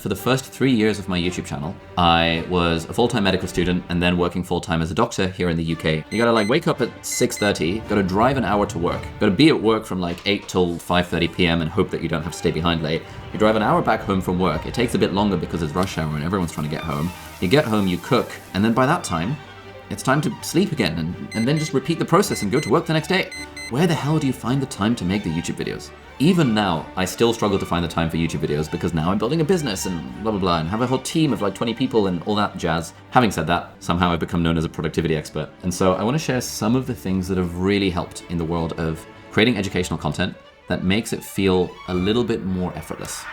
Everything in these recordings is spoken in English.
For the first 3 years of my YouTube channel, I was a full-time medical student and then working full-time as a doctor here in the UK. You gotta wake up at 6:30, gotta drive an hour to work, gotta be at work from 8 till 5:30 p.m. and hope that you don't have to stay behind late. You drive an hour back home from work. It takes a bit longer because it's rush hour and everyone's trying to get home. You get home, you cook, and then by that time, it's time to sleep again and then just repeat the process and go to work the next day. Where the hell do you find the time to make the YouTube videos? Even now, I still struggle to find the time for YouTube videos because now I'm building a business and blah, blah, blah, and have a whole team of 20 people and all that jazz. Having said that, somehow I've become known as a productivity expert. And so I want to share some of the things that have really helped in the world of creating educational content that makes it feel a little bit more effortless.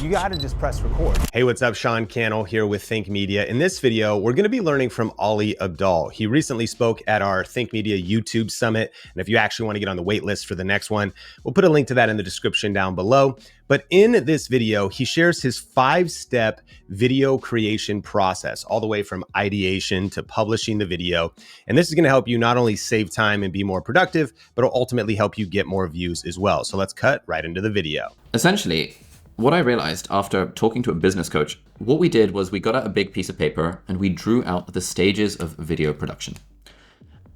You gotta just press record. Hey, what's up? Sean Cannell here with Think Media. In this video, we're gonna be learning from Ali Abdaal. He recently spoke at our Think Media YouTube Summit. And if you actually wanna get on the wait list for the next one, we'll put a link to that in the description down below. But in this video, he shares his 5-step video creation process, all the way from ideation to publishing the video. And this is gonna help you not only save time and be more productive, but it'll ultimately help you get more views as well. So let's cut right into the video. Essentially, what I realized after talking to a business coach, what we did was we got out a big piece of paper and we drew out the stages of video production.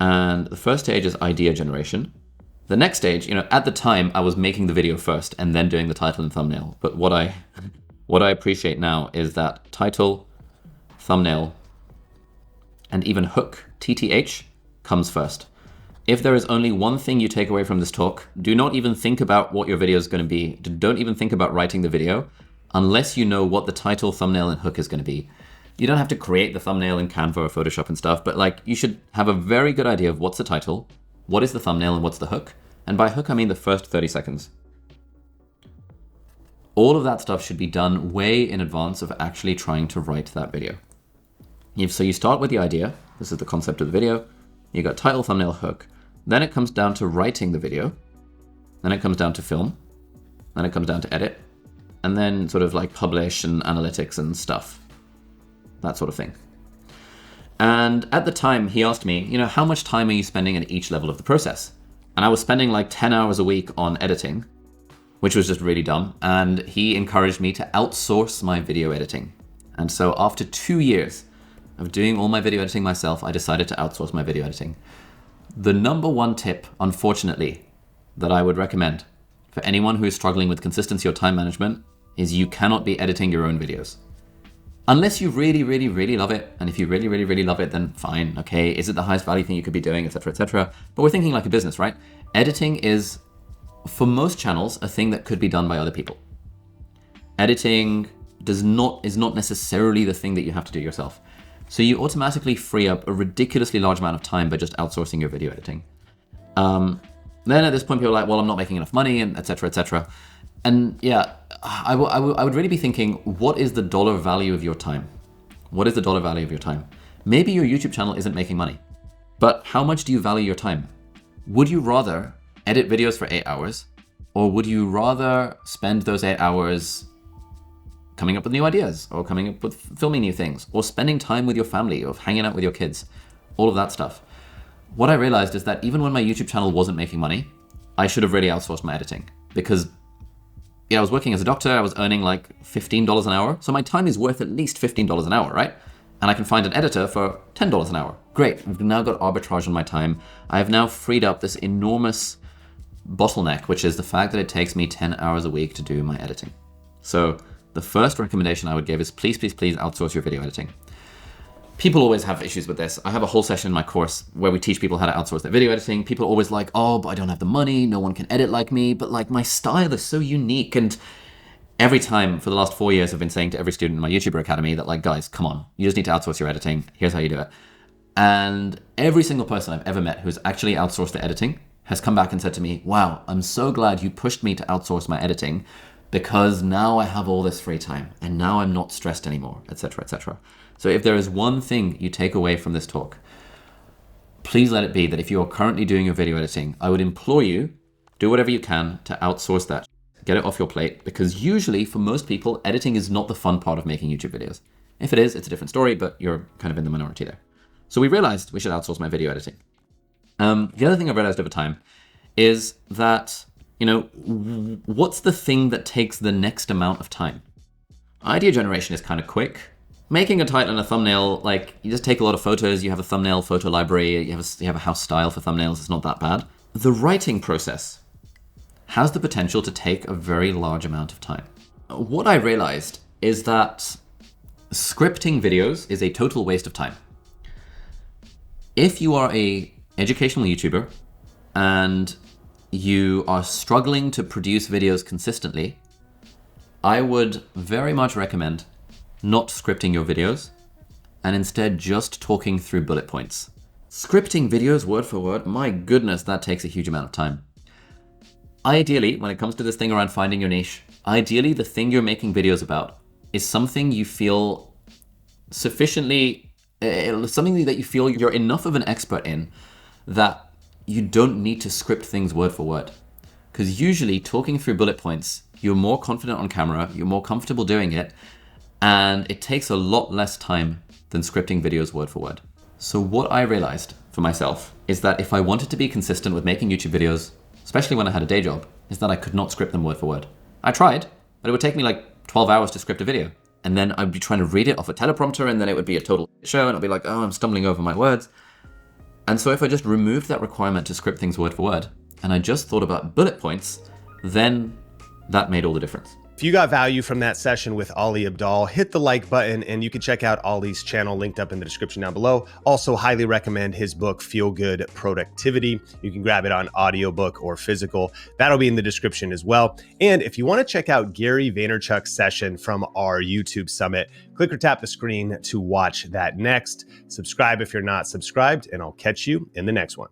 And the first stage is idea generation. The next stage, at the time I was making the video first and then doing the title and thumbnail. But what I appreciate now is that title, thumbnail, and even hook, TTH, comes first. If there is only one thing you take away from this talk, do not even think about what your video is going to be. Don't even think about writing the video unless you know what the title, thumbnail, and hook is going to be. You don't have to create the thumbnail in Canva or Photoshop and stuff, but you should have a very good idea of what's the title, what is the thumbnail, and what's the hook. And by hook, I mean the first 30 seconds. All of that stuff should be done way in advance of actually trying to write that video. So you start with the idea. This is the concept of the video. You got title, thumbnail, hook. Then it comes down to writing the video. Then it comes down to film. Then it comes down to edit. And then sort of publish and analytics and stuff. That sort of thing. And at the time, he asked me, how much time are you spending at each level of the process? And I was spending 10 hours a week on editing, which was just really dumb. And he encouraged me to outsource my video editing. And so after 2 years of doing all my video editing myself, I decided to outsource my video editing. The number one tip, unfortunately, that I would recommend for anyone who is struggling with consistency or time management is you cannot be editing your own videos. Unless you really, really, really love it. And if you really, really, really love it, then fine. Okay, is it the highest value thing you could be doing, etc., etc. But we're thinking like a business, right? Editing is, for most channels, a thing that could be done by other people. Editing is not necessarily the thing that you have to do yourself. So you automatically free up a ridiculously large amount of time by just outsourcing your video editing. Then at this point, people are like, well, I'm not making enough money, and et cetera, et cetera. And yeah, I would really be thinking, what is the dollar value of your time? What is the dollar value of your time? Maybe your YouTube channel isn't making money, but how much do you value your time? Would you rather edit videos for 8 hours, or would you rather spend those 8 hours coming up with new ideas, or coming up with filming new things, or spending time with your family, or hanging out with your kids, all of that stuff? What I realized is that even when my YouTube channel wasn't making money, I should have really outsourced my editing, because I was working as a doctor, I was earning $15 an hour, so my time is worth at least $15 an hour, right? And I can find an editor for $10 an hour. Great, I've now got arbitrage on my time. I have now freed up this enormous bottleneck, which is the fact that it takes me 10 hours a week to do my editing. So the first recommendation I would give is please, please, please outsource your video editing. People always have issues with this. I have a whole session in my course where we teach people how to outsource their video editing. People are always like, oh, but I don't have the money. No one can edit like me. But my style is so unique. And every time for the last 4 years, I've been saying to every student in my YouTuber Academy that guys, come on, you just need to outsource your editing. Here's how you do it. And every single person I've ever met who's actually outsourced their editing has come back and said to me, wow, I'm so glad you pushed me to outsource my editing, because now I have all this free time and now I'm not stressed anymore, etc., etc. So if there is one thing you take away from this talk, please let it be that if you are currently doing your video editing, I would implore you, do whatever you can to outsource that. Get it off your plate, because usually for most people, editing is not the fun part of making YouTube videos. If it is, it's a different story, but you're kind of in the minority there. So we realized we should outsource my video editing. The other thing I've realized over time is that, what's the thing that takes the next amount of time? Idea generation is kind of quick. Making a title and a thumbnail, like, you just take a lot of photos, you have a thumbnail photo library, you have a house style for thumbnails, it's not that bad. The writing process has the potential to take a very large amount of time. What I realized is that scripting videos is a total waste of time. If you are a educational YouTuber and you are struggling to produce videos consistently, I would very much recommend not scripting your videos and instead just talking through bullet points. Scripting videos word for word, my goodness, that takes a huge amount of time. Ideally, when it comes to this thing around finding your niche, ideally the thing you're making videos about is something you feel sufficiently, something that you feel you're enough of an expert in that you don't need to script things word for word. Because usually talking through bullet points, you're more confident on camera, you're more comfortable doing it, and it takes a lot less time than scripting videos word for word. So what I realized for myself is that if I wanted to be consistent with making YouTube videos, especially when I had a day job, is that I could not script them word for word. I tried, but it would take me like 12 hours to script a video. And then I'd be trying to read it off a teleprompter, and then it would be a total show, and I'd be like, oh, I'm stumbling over my words. And so if I just removed that requirement to script things word for word, and I just thought about bullet points, then that made all the difference. If you got value from that session with Ali Abdaal, hit the like button, and you can check out Ali's channel linked up in the description down below. Also, highly recommend his book, Feel Good Productivity. You can grab it on audiobook or physical. That'll be in the description as well. And if you want to check out Gary Vaynerchuk's session from our YouTube summit, click or tap the screen to watch that next. Subscribe if you're not subscribed, and I'll catch you in the next one.